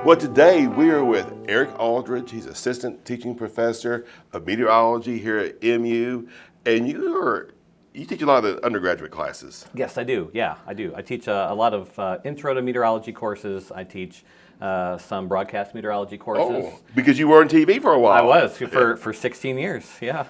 Well, today we are with Eric Aldrich. He's assistant teaching professor of meteorology here at MU, and you teach a lot of undergraduate classes. Yes, I do. Yeah, I do. I teach a lot of intro to meteorology courses. I teach some broadcast meteorology courses. Oh, because you were on TV for a while. I was for 16 years. Yeah.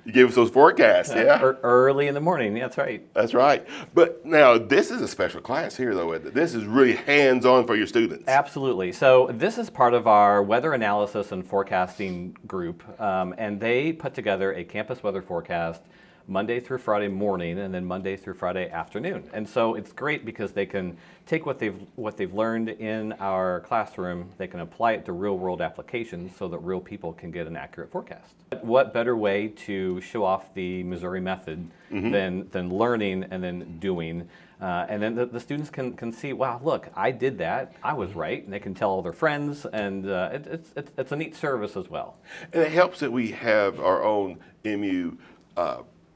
You gave us those forecasts, yeah? Early in the morning. Yeah, that's right. That's right. But now this is a special class here, though, isn't it? This is really hands-on for your students. Absolutely. So this is part of our weather analysis and forecasting group, and they put together a campus weather forecast Monday through Friday morning and then Monday through Friday afternoon. And so it's great because they can take what they've learned in our classroom, they can apply it to real world applications so that real people can get an accurate forecast. What better way to show off the Missouri method than learning and then doing? And then the students can see, wow, look, I did that, I was right, and they can tell all their friends, and it's a neat service as well. And it helps that we have our own MU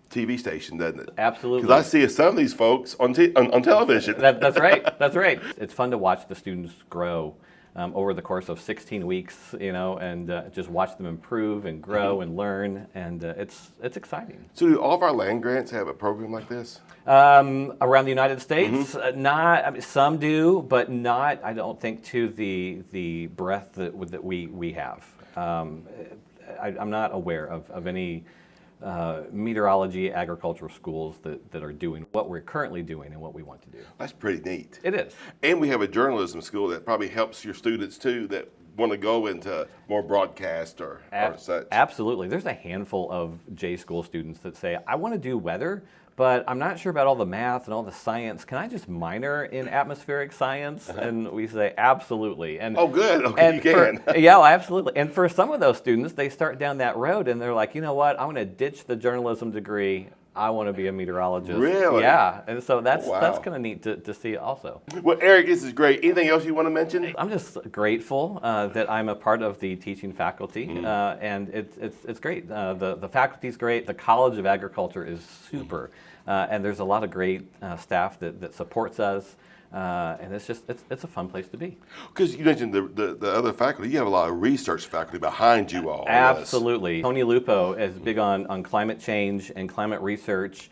TV station, doesn't it? Absolutely. Because I see some of these folks on television. That's right. That's right. It's fun to watch the students grow over the course of 16 weeks, and just watch them improve and grow and learn, and it's exciting. So do all of our land grants have a program like this? Around the United States, not. I mean, some do, but not. I don't think to the breadth that we have. I'm not aware of any meteorology agricultural schools that are doing what we're currently doing and what we want to do. That's pretty neat. It is. And we have a journalism school that probably helps your students too that want to go into more broadcast or such. Absolutely. There's a handful of J school students that say, I want to do weather, but I'm not sure about all the math and all the science. Can I just minor in atmospheric science? And we say, absolutely. And oh, good. Okay, you can. Yeah, well, absolutely. And for some of those students, they start down that road and they're like, you know what? I'm going to ditch the journalism degree. I want to be a meteorologist. Really? Yeah. And so that's wow. That's kind of neat to see also. Well, Eric, this is great. Anything else you want to mention? I'm just grateful that I'm a part of the teaching faculty, and it's great. The faculty's great. The College of Agriculture is super, and there's a lot of great staff that supports us. And it's a fun place to be. Because you mentioned the other faculty, you have a lot of research faculty behind you all. Absolutely. Tony Lupo is big on climate change and climate research.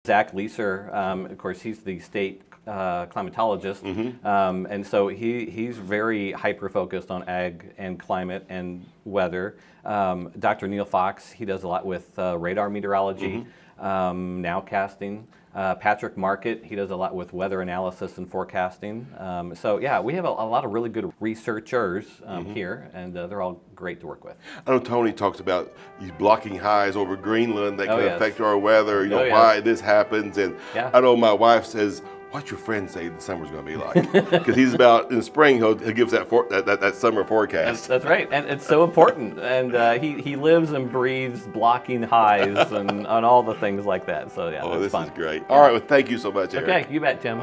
Zach Leeser, of course, he's the state climatologist, and so he's very hyper-focused on ag and climate and weather. Dr. Neil Fox, he does a lot with radar meteorology, nowcasting. Patrick Market, he does a lot with weather analysis and forecasting. So yeah, we have a lot of really good researchers here, and they're all great to work with. I know Tony talks about these blocking highs over Greenland that can affect our weather, yes. why this happens. And yeah. I know my wife says, what's your friend say the summer's going to be like? Because he's about, in the spring, he'll give that summer forecast. That's right, and it's so important. And he lives and breathes blocking highs and all the things like that. So yeah, this fun. is great. All right, well, thank you so much, Eric. Okay, you bet, Tim.